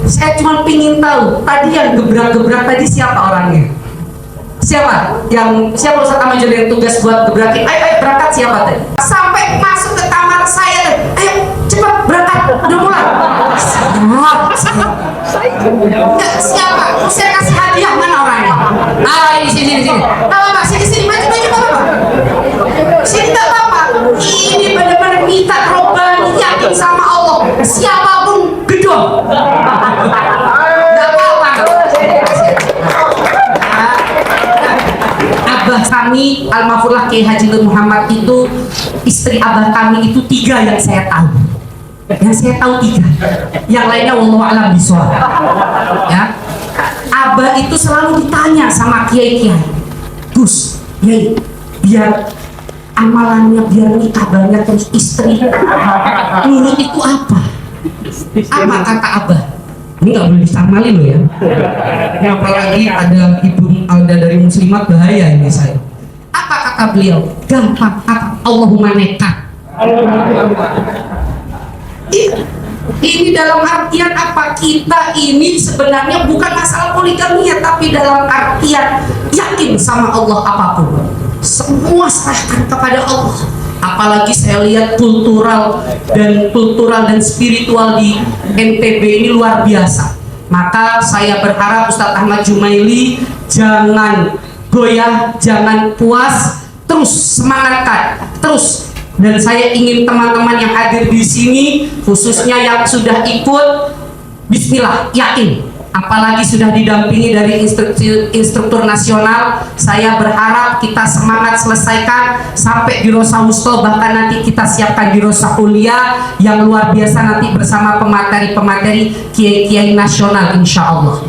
Saya cuma pingin tahu tadi yang gebrak-gebrak tadi siapa orangnya? Siapa Ustaz Ahmad Jabir yang tugas buat gebrakin? Ayo berangkat, siapa tadi? Sampai masuk ke kamar saya, ayo cepat berangkat, udah mulai. Siapa? Saya kasih hadiah, mana orangnya? Ah, ini sini. Apa sini maju Bapak. Sini tak apa. Ini benar-benar minta robbani, yakin sama Allah. Siapapun gedung. Tidak apa-apa. Abah kami almarhumlah Kiai Haji Nur Muhammad itu, istri abah kami itu 3 yang saya tahu. Yang saya tahu 3, yang lainnya wallahu a'lam bishawab. Ya, abah itu selalu ditanya sama kiai-kiai, Gus, Kiai, biar amalannya, biar nikah banyak terus istri nurut itu apa? Apa kata abah? Ini nggak boleh disamalin loh ya. Ini apalagi ada ibu Alda dari muslimat, bahaya ini saya. Apa kata beliau? Gampang, apa? Allahumma nekat. Ini dalam artian apa? Kita ini sebenarnya bukan masalah poligami ya, tapi dalam artian yakin sama Allah apapun. Semua serahkan kepada Allah. Apalagi saya lihat kultural dan spiritual di NTB ini luar biasa. Maka saya berharap Ustadz Ahmad Jumaili jangan goyah, jangan puas, terus semangatkan, terus. Dan saya ingin teman-teman yang hadir di sini, khususnya yang sudah ikut, bismillah, yakin. Apalagi sudah didampingi dari instruktur nasional, saya berharap kita semangat selesaikan sampai di Rosa Wusto, bahkan nanti kita siapkan di Rosa Kuliah yang luar biasa nanti bersama pemateri-pemateri kiai-kiai nasional insya Allah.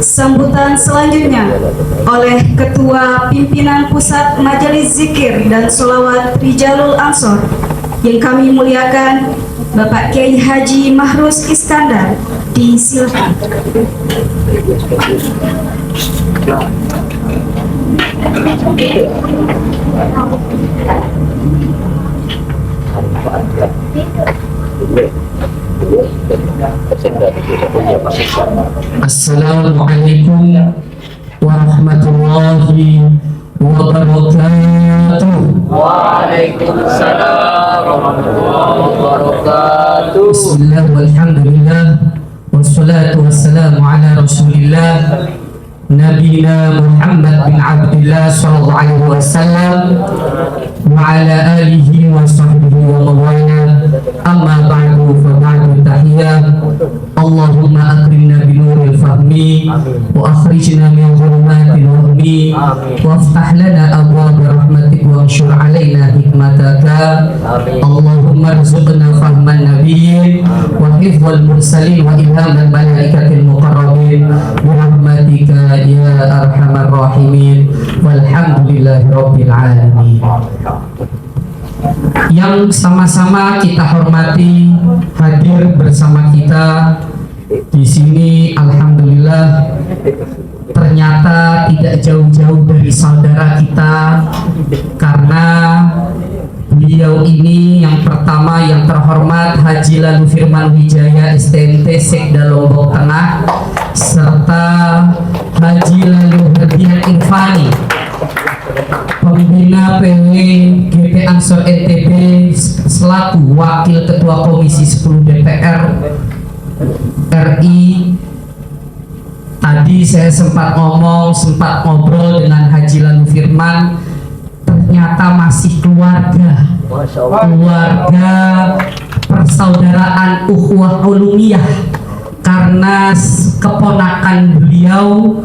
Sambutan selanjutnya oleh Ketua Pimpinan Pusat Majelis Zikir dan Sholawat Rijalul Ansor yang kami muliakan, Bapak Kiai Haji Mahrus Iskandar. Disilakan. Assalamualaikum warahmatullahi wabarakatuh. Waalaikumsalam warahmatullahi wabarakatuh. Bismillah walhamdulillah wassalatu wassalamu ala rasulillah Nabina Muhammad bin Abdullah sallallahu alaihi wasallam wa ala alihi wa sahbihi wa mawala. Amma ba'du, fa ba'du tahiyah. Allahumma akrimna bi nuril fahmi wa akhrijna min dhulumatil wahmi wa aftah lana abwaaba rahmatik wa anshur alaina hikmataka. Allahumma arzuqna fahman nabiyyin wa hifdzal mursalin wa ilhamal malaikatil muqarrabin bi rahmatika ya arhamar rahimin. Walhamdulillahi rabbil alamin. Yang sama-sama kita hormati, hadir bersama kita di sini, alhamdulillah, ternyata tidak jauh-jauh dari saudara kita, karena beliau ini yang pertama, yang terhormat Haji Lalu Firman Wijaya STMT Sekda Lombok Tengah, serta Haji Lalu Herdian Irfani, pembina PW GP Ansor NTB selaku Wakil Ketua Komisi 10 DPR RI. Tadi saya sempat ngobrol dengan Haji Lalu Firman, ternyata masih keluarga persaudaraan ukhuwah ulumiyah, karena keponakan beliau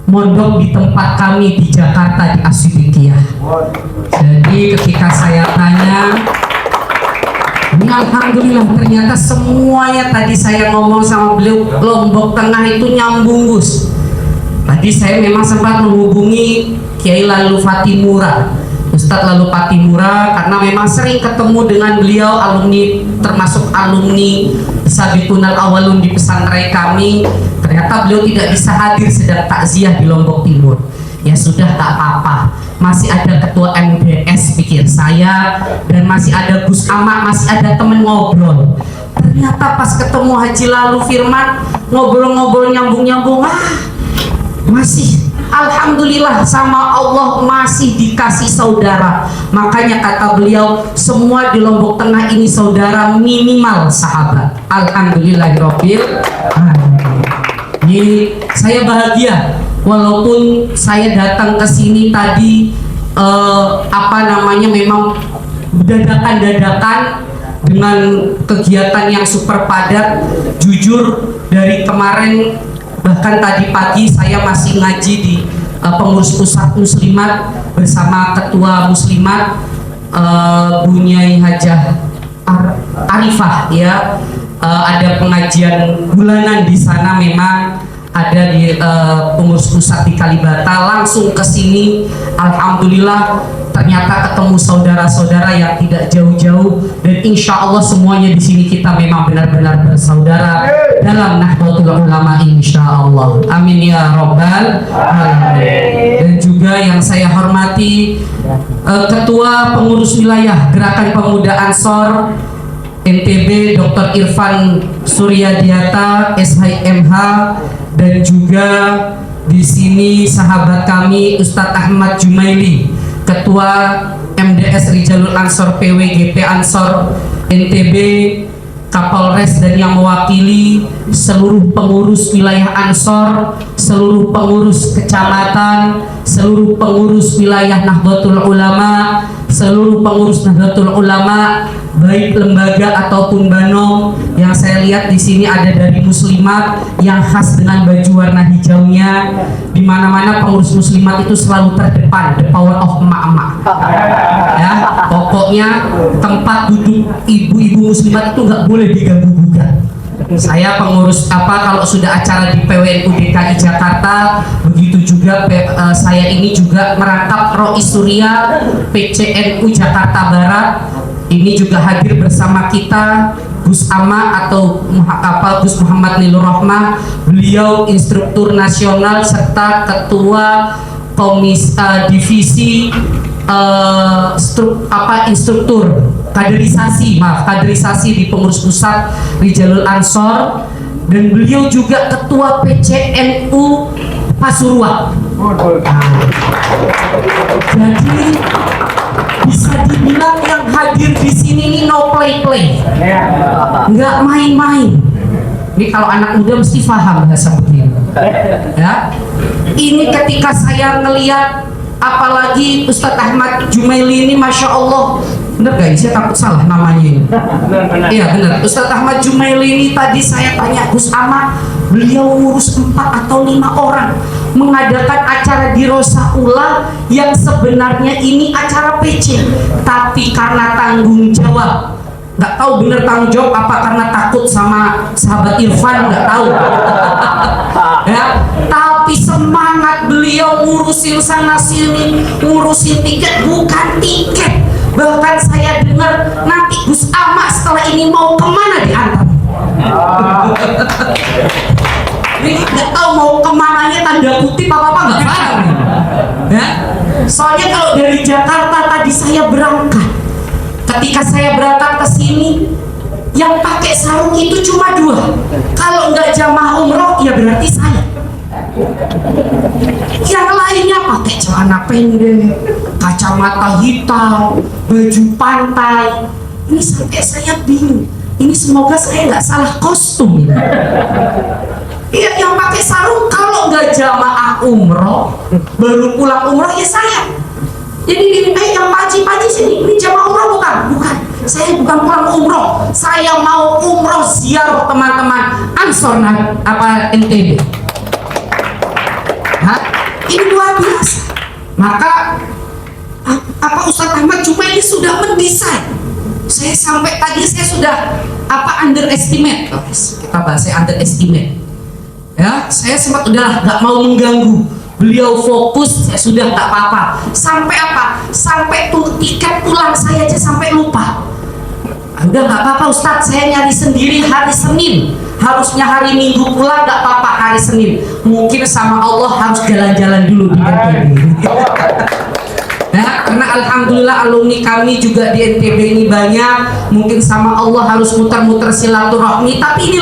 mondok di tempat kami di Jakarta di Asyidikiyah. Jadi ketika saya tanya, ini alhamdulillah ternyata semuanya, tadi saya ngomong sama beliau, Lombok Tengah itu nyambung Gus. Tadi saya memang sempat menghubungi Kiai Lalu Fatimura, Ustadz lalu Patihura, karena memang sering ketemu dengan beliau, alumni, termasuk alumni Sabiqunal Awalun di pesantren kami. Ternyata beliau tidak bisa hadir sedang takziah di Lombok Timur. Ya sudah, tak apa-apa, masih ada ketua MDS pikir saya, dan masih ada Gus Ama, masih ada temen ngobrol. Ternyata pas ketemu Haji Lalu Firman, ngobrol-ngobrol nyambung-nyambung, masih alhamdulillah sama Allah masih dikasih saudara. Makanya kata beliau, semua di Lombok Tengah ini saudara, minimal sahabat. Alhamdulillahirabbil alamin. Jadi saya bahagia walaupun saya datang ke sini tadi memang dadakan-dadakan dengan kegiatan yang super padat. Jujur dari kemarin, bahkan tadi pagi saya masih ngaji di pengurus pusat muslimat bersama ketua muslimat Bunyai Hajah Arifah ya. Ada pengajian bulanan di sana, memang ada di pengurus pusat di Kalibata. Langsung ke sini, alhamdulillah ternyata ketemu saudara-saudara yang tidak jauh-jauh, dan insya Allah semuanya di sini kita memang benar-benar bersaudara dalam Nahdlatul Ulama, insya Allah. Amin ya Rabbal alamin. Dan juga yang saya hormati Ketua Pengurus Wilayah Gerakan Pemuda Ansor NTB Dr. Irfan Suryadiata SHMH, dan juga di sini sahabat kami Ustadz Ahmad Jumaili, Ketua MDS Rijalul Ansor PWGP Ansor NTB, Kapolres, dan yang mewakili seluruh pengurus wilayah Ansor, seluruh pengurus kecamatan, seluruh pengurus wilayah Nahdlatul Ulama, seluruh pengurus Nahdlatul Ulama, baik lembaga ataupun banom. Yang saya lihat di sini ada dari muslimat yang khas dengan baju warna hijaunya. Di mana-mana pengurus muslimat itu selalu terdepan, the power of emak-emak. Ya, pokoknya tempat duduk ibu-ibu muslimat itu nggak boleh diganggu-gugat. Saya pengurus kalau sudah acara di PWNU DKI Jakarta, begitu juga saya ini juga merangkap Rois Surya PCNU Jakarta Barat. Ini juga hadir bersama kita Gus Ama atau Gus Muhammad Nilur Rohmah. Beliau instruktur nasional serta ketua divisi instruktur kaderisasi di pengurus pusat Rijalul Ansor, dan beliau juga ketua PCNU Pasuruan. Jadi bisa dibilang yang hadir di sini ini no play, nggak main-main. Ini kalau anak muda mesti paham bahasa begini. Ya, ini ketika saya ngelihat, apalagi Ustadz Ahmad Jumaili ini, masya Allah, bener gak? Saya takut salah namanya ini. Iya bener, Ustadz Ahmad Jumaili ini tadi saya tanya Gus Ahmad, beliau ngurus 4 atau 5 orang mengadakan acara di Rosaula yang sebenarnya ini acara PC, tapi karena tanggung jawab, nggak tahu bener tanggung jawab apa karena takut sama sahabat Irfan, nggak tahu. Ya, tapi semangat beliau ngurusin sana sini, ngurusin tiket, bukan tiket. Bahkan saya dengar nanti Gus Ahmad setelah ini mau kemana diantar. Ini nggak tahu mau kemananya, tanda kutip apa nggak paham. Ya, soalnya kalau dari Jakarta tadi saya berangkat. Ketika saya berangkat ke sini, yang pakai sarung itu cuma 2. Kalau nggak jamaah umroh, ya berarti saya. Yang lainnya pakai celana pendek, kacamata hitam, baju pantai. Ini sampai saya bingung. Ini semoga saya nggak salah kostum. Iya, yang pakai sarung kalau nggak jamaah umroh, baru pulang umroh ya saya. Jadi yang paci-paci sini, ini jamaah umroh bukan? Bukan. Saya bukan pulang umroh. Saya mau umroh ziarah teman-teman Ansor NTB. Ini luar biasa. Maka Ustadz Ahmad Jumaili sudah mendesain. Saya sampai tadi saya sudah underestimate. Kita bahasnya underestimate. Ya, saya sempat udah nggak mau mengganggu. beliau fokus, ya sudah nggak apa-apa. Sampai apa? Sampai tiket pulang saya aja sampai lupa. Udah nggak apa-apa Ustadz, saya nyari sendiri hari Senin. Harusnya hari Minggu pulang, nggak apa-apa hari Senin. Mungkin sama Allah harus jalan-jalan dulu di NTB. Ya, karena alhamdulillah alumni kami juga di NTB ini banyak. Mungkin sama Allah harus muter-muter silaturahmi. Tapi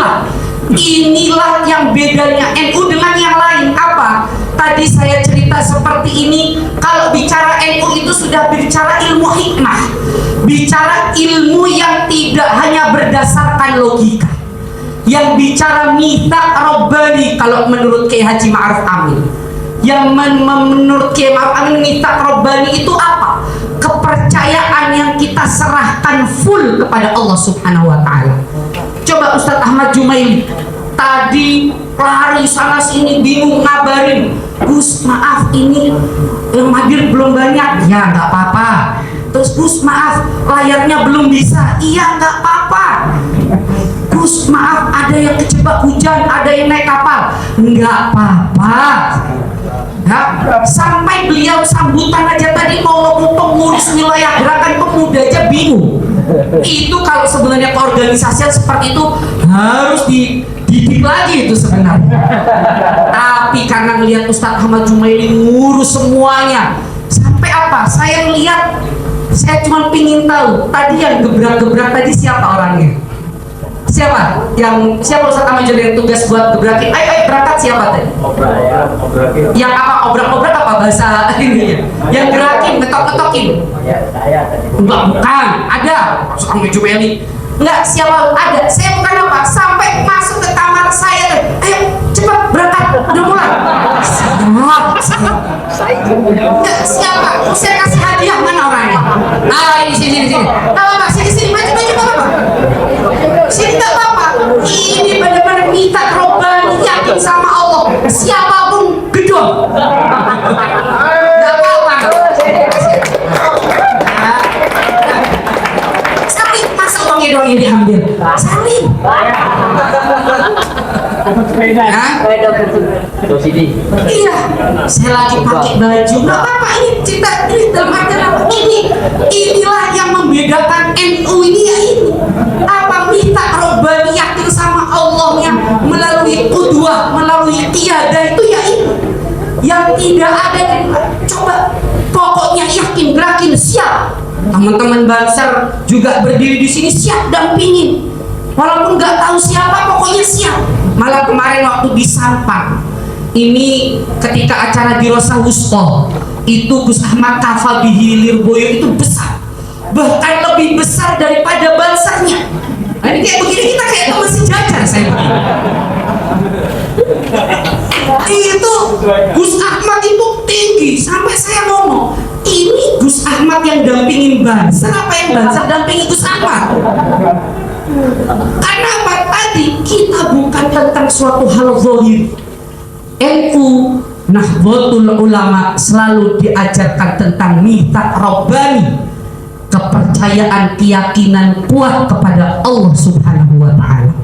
inilah yang bedanya NU dengan yang lain. Apa? Tadi saya cerita seperti ini. Kalau bicara NU itu sudah bicara ilmu hikmah, bicara ilmu yang tidak hanya berdasarkan logika, yang bicara mitsaq Rabbani. Kalau menurut Kiai Haji Ma'ruf Amin, yang menurut Kiai Ma'ruf Amin, mitsaq Rabbani itu apa? Kepercayaan yang kita serahkan full kepada Allah Subhanahu wa Ta'ala. Coba Ustadz Ahmad Jumaili tadi lari sana sini bingung ngabarin, Gus maaf ini yang hadir belum banyak. Ya nggak apa-apa. Terus Gus maaf layarnya belum bisa. Iya nggak apa-apa. Gus maaf ada yang kejebak hujan, ada yang naik kapal. Nggak apa-apa. Ya, sampai beliau sambutan aja tadi mau ngomong pengurus wilayah Gerakan Pemuda aja bingung. Itu kalau sebenarnya keorganisasian seperti itu harus dididik lagi itu sebenarnya. Tapi karena melihat Ustadz Ahmad Jumaili ngurus semuanya, sampai apa? Saya lihat, saya cuma pingin tahu tadi yang gebrak-gebrak tadi siapa orangnya? Siapa? Siapa Ustadz Ahmad Jumaili yang tugas buat gebrakin? Ayo berangkat siapa tadi? Yang apa? Obrak-obrak apa bahasa ini? Yang gerakin, ngetok-ngetokin? Enggak, bukan. Ada Ustadz Ahmad Jumaili. Enggak, siapa? Ada. Saya bukan apa? Sampai masuk ke kamar saya. Ayo cepat berangkat, udah mulai. Enggak, siapa? Saya kasih hadiah, mana orangnya? Nah, ini sini. Kalau Pak sini maju apa? Sini nggak apa-apa. Ini benar-benar minta Robbani, yakin sama Allah. Siapapun gedung. Nggak apa-apa. Salim, masa uangnya doang yang diambil? Salim. Iya, saya lagi pakai baju. Nggak apa-apa, ini cerita ini dalam acara inilah yang membedakan NU ini ya ini. Apa minta Robbani yakin sama Allahnya melalui qudwah, melalui qiyadah itu ya ini. Yang tidak ada coba pokoknya yakin, gerakin, siap. Teman-teman Banser juga berdiri di sini siap dampingin. Walaupun nggak tahu siapa, pokoknya siap. Malah kemarin waktu di Sampang, ini ketika acara di Rosa Wusto, itu Gus Ahmad Kafa Bihi Lirboyo itu besar, bahkan lebih besar daripada Bansernya. Nah, ini kayak begini kita kayak teman sejajar saya. Itu Gus Ahmad itu tinggi sampai saya ngomong, ini Gus Ahmad yang dampingin Banser apa yang Banser dampingin Gus Ahmad? Karena apa? Tadi kita bukan tentang suatu hal zahir. NU Nahdlatul Ulama selalu diajarkan tentang mitsaq Rabbani, kepercayaan, keyakinan kuat kepada Allah Subhanahu wa Ta'ala.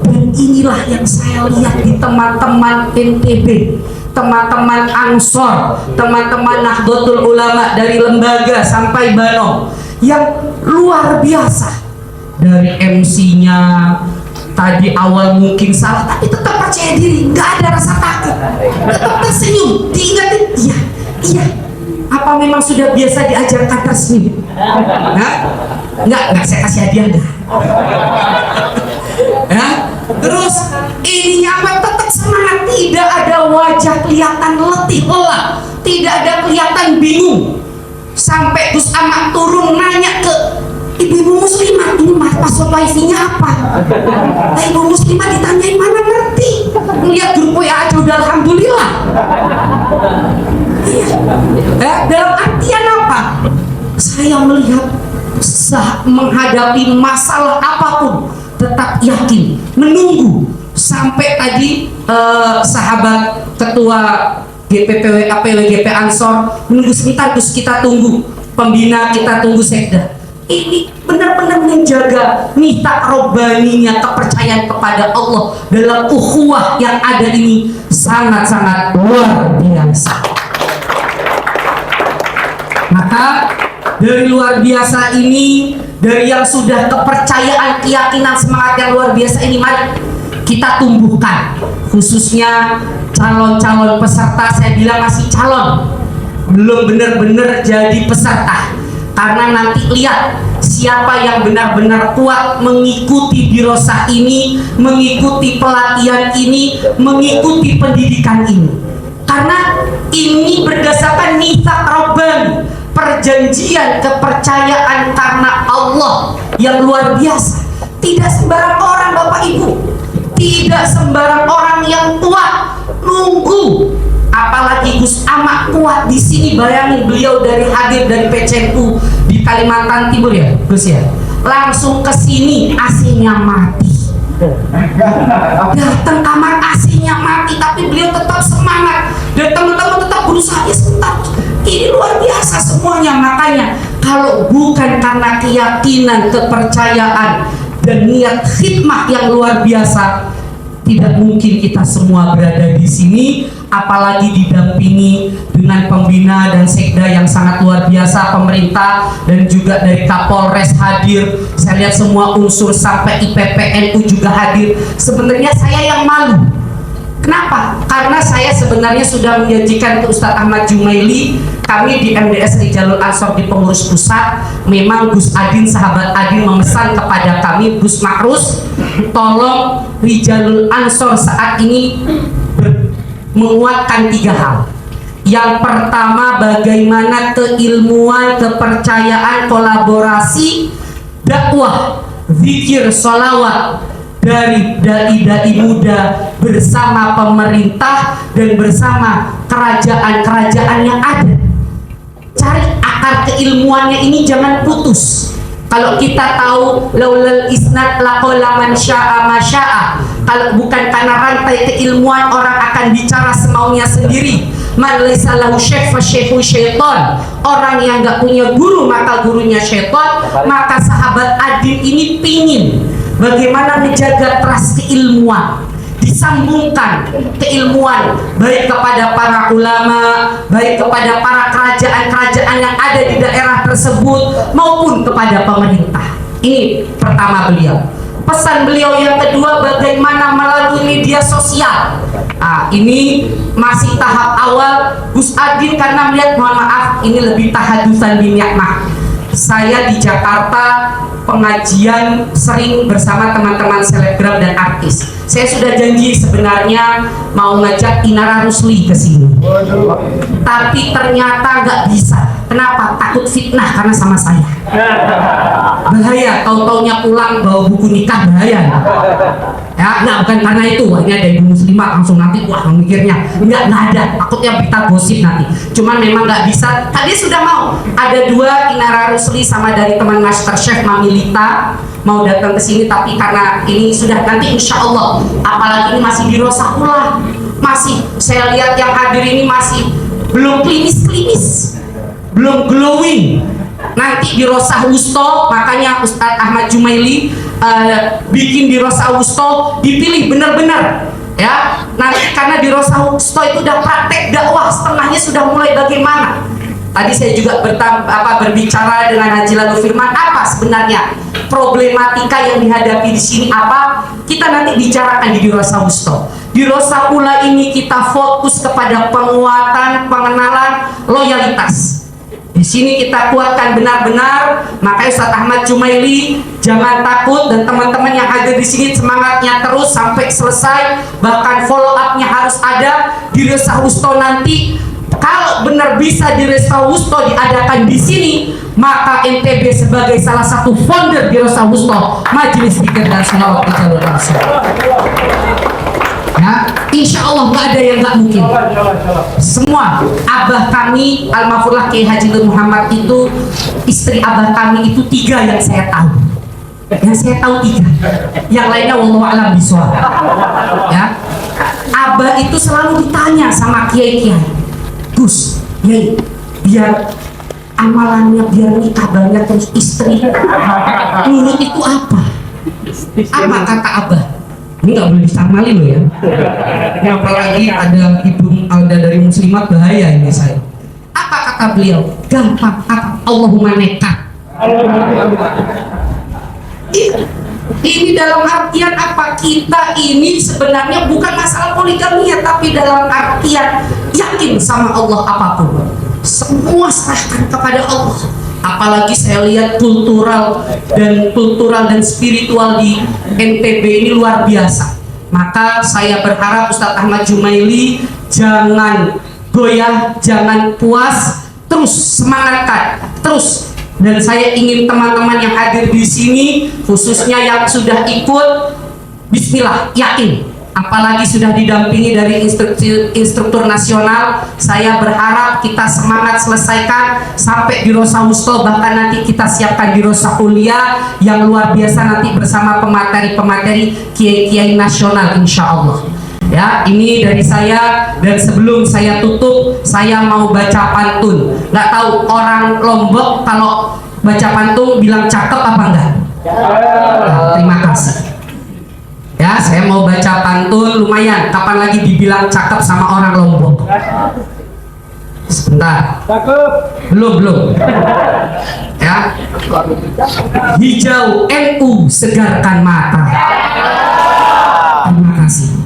Dan inilah yang saya lihat di teman-teman NTB, teman-teman Ansor, teman-teman Nahdlatul Ulama dari lembaga sampai Bano, yang luar biasa. Dari MC-nya tadi awal mungkin salah, tapi tetap percaya diri, nggak ada rasa takut, tetap tersenyum, diingatin, iya. Apa memang sudah biasa diajarkan tersenyum? Nggak, saya kasih hadiah dah. Ya, terus ininya apa? Tetap semangat, tidak ada wajah kelihatan letih lelah, tidak ada kelihatan bingung. Sampai Gus Ahmad turun nanya ke ibu-ibu muslimah, ini password wifi-nya apa? Nah, ibu muslimah ditanyain mana ngerti. Melihat grup WA aja udah alhamdulillah. Iya. Dalam artian apa? Saya melihat menghadapi masalah apapun tetap yakin, menunggu sampai tadi sahabat ketua GPPW APWGP Ansor menunggu sebentar, terus kita tunggu pembina, kita tunggu sekda. Ini benar-benar menjaga mitsaq Rabbaninya, kepercayaan kepada Allah dalam ukhuwah yang ada ini sangat-sangat luar biasa. Maka dari luar biasa ini, dari yang sudah kepercayaan, keyakinan, semangat yang luar biasa ini, mari kita tumbuhkan, khususnya calon-calon peserta. Saya bilang masih calon, belum benar-benar jadi peserta, karena nanti lihat siapa yang benar-benar kuat mengikuti dirosah ini, mengikuti pelatihan ini, mengikuti pendidikan ini. Karena ini berdasarkan nifaq Rabbani, perjanjian kepercayaan karena Allah yang luar biasa. Tidak sembarang orang Bapak Ibu, tidak sembarang orang yang kuat nunggu. Apalagi Gus Amak kuat di sini. Bayangin beliau dari hadir dari PCNU di Kalimantan Timur ya Gus ya, langsung ke sini AC-nya mati, datang kamar AC-nya mati, tapi beliau tetap semangat dan teman-teman tetap berusaha. Ya tetap, ini luar biasa semuanya. Makanya kalau bukan karena keyakinan, kepercayaan dan niat khidmah yang luar biasa, tidak mungkin kita semua berada di sini, apalagi didampingi dengan pembina dan sekda yang sangat luar biasa, pemerintah dan juga dari Kapolres hadir. Saya lihat semua unsur sampai IPPNU juga hadir. Sebenarnya saya yang malu. Kenapa? Karena saya sebenarnya sudah menjanjikan ke Ustadz Ahmad Jumaili, kami di MDS Rijalul Ansor di pengurus pusat, memang Gus Adin, sahabat Adin memesan kepada kami, Gus Makrus, tolong Rijalul Ansor saat ini menguatkan 3 hal. Yang pertama, bagaimana keilmuan, kepercayaan, kolaborasi, dakwah, zikir, sholawat dari dai-dai muda bersama pemerintah dan bersama kerajaan-kerajaan yang ada. Cari akar keilmuannya ini, jangan putus. Kalau kita tahu laulal isnad laqala man syaa ma syaa, kalau bukan karena rantai keilmuan, orang akan bicara semaunya sendiri. Man laisa lahu syekh fa syekhu syaitan. Orang yang enggak punya guru maka gurunya syaitan. Maka sahabat Adin ini pingin bagaimana menjaga trust keilmuan, disambungkan keilmuan baik kepada para ulama, baik kepada para kerajaan-kerajaan yang ada di daerah tersebut maupun kepada pemerintah. Ini pertama beliau. Pesan beliau yang kedua, bagaimana melalui media sosial. Ini masih tahap awal. Gus Adin karena melihat, mohon maaf, ini lebih tahadusan bin ni'mah. Saya di Jakarta pengajian sering bersama teman-teman selebgram dan artis. Saya sudah janji sebenarnya mau ngajak Inara Rusli ke sini, tapi ternyata nggak bisa. Kenapa? Takut fitnah karena sama saya. Bahaya, tahu-taunya pulang bawa buku nikah, bahaya. Ya, nggak, bukan karena itu. Ini ada ibu muslimah langsung nanti wah mikirnya nggak ada. Takutnya berita gosip nanti. Cuman memang nggak bisa. Tadi sudah mau ada 2 Inara Rusli sama dari teman Master Chef Mamilita mau datang ke sini, tapi karena ini sudah nanti insya Allah, apalagi ini masih di Rosakula, masih saya lihat yang hadir ini masih belum klinis, belum glowing. Nanti di Rosa Wusto, makanya Ustadz Ahmad Jumaili bikin di Rosa Wusto, dipilih benar-benar ya. Nanti karena di Rosa Wusto itu udah praktek dakwah, setengahnya sudah mulai bagaimana. Tadi saya juga berbicara dengan Haji Lalu Firman, apa sebenarnya problematika yang dihadapi di sini, apa kita nanti bicarakan di Rosa Wusto. Di Rosa Ula ini kita fokus kepada penguatan, pengenalan, loyalitas. Di sini kita kuatkan benar-benar. Makanya Ustadz Ahmad Jumaili jangan takut, dan teman-teman yang hadir di sini semangatnya terus sampai selesai. Bahkan follow up-nya harus ada di Rosa Wusto nanti. Kalau benar bisa di Rosa Wusto diadakan di sini, maka NTB sebagai salah satu founder di Rosa Wusto, Majelis Zikir dan Sholawat Rijalul Ansor. Ya, insya Allah nggak ada yang nggak mungkin. Semua abah kami almarhumlah Kiai Haji Nur Muhammad itu, istri abah kami itu 3 yang saya tahu. Yang saya tahu 3, yang lainnya wallahu a'lam bishawab. Ya, abah itu selalu ditanya sama kiai-kiai, Gus, Yai, biar amalannya, biar nikah banyak terus istri, nurut itu apa? Apa kata abah? Ini nggak boleh disamali loh ya. Ini apalagi ada ibu Alda dari Muslimat, bahaya ini saya. Apa kata beliau? Gampang, apa? Allahumma nekat. Ini dalam artian apa? Kita ini sebenarnya bukan masalah poligamia, tapi dalam artian yakin sama Allah apapun. Semua serahkan kepada Allah. Apalagi saya lihat kultural dan spiritual di NTB ini luar biasa. Maka saya berharap Ustadz Ahmad Jumaili jangan goyah, jangan puas, terus semangatkan, terus. Dan saya ingin teman-teman yang hadir di sini, khususnya yang sudah ikut, bismillah, yakin. Apalagi sudah didampingi dari instruktur nasional, saya berharap kita semangat selesaikan sampai di Rosa Wusto, bahkan nanti kita siapkan di Rosa Kuliah yang luar biasa nanti bersama pemateri-pemateri kiai-kiai nasional insya Allah. Ya, ini dari saya. Dan sebelum saya tutup, saya mau baca pantun. Nggak tahu orang Lombok kalau baca pantun bilang cakep apa enggak? Nah, terima kasih. Ya, saya mau baca pantun lumayan. Kapan lagi dibilang cakep sama orang Lombok? Sebentar. Cakep. Belum. Ya. Hijau NU segarkan mata. Terima kasih.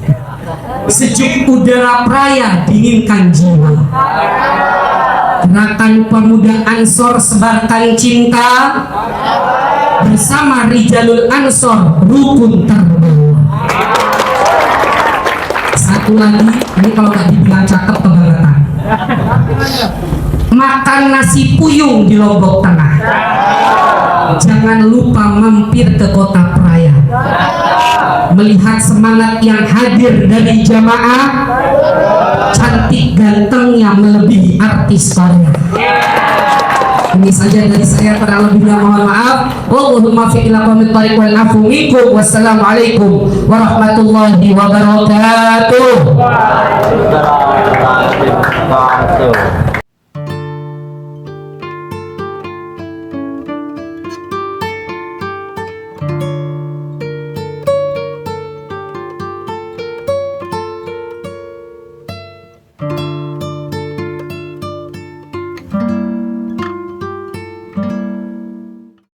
Sejuk udara praya dinginkan jiwa. Gerakan pemuda Ansor sebarkan cinta. Bersama Rijalul Ansor rukun terbawa. Satu lagi, ini kalau nggak dibilang cakep kebangetan. Makan nasi puyung di Lombok Tengah. Jangan lupa mampir ke kota Praia. Melihat semangat yang hadir dari jamaah, cantik gantengnya melebihi artis Korea. Ini saja dari saya, kurang lebihnya mohon maaf. Wallahumma fi ila qawmit tariq wal afu minkum. Wassalamualaikum warahmatullahi wabarakatuh. Waalaikumsalam. Thank you.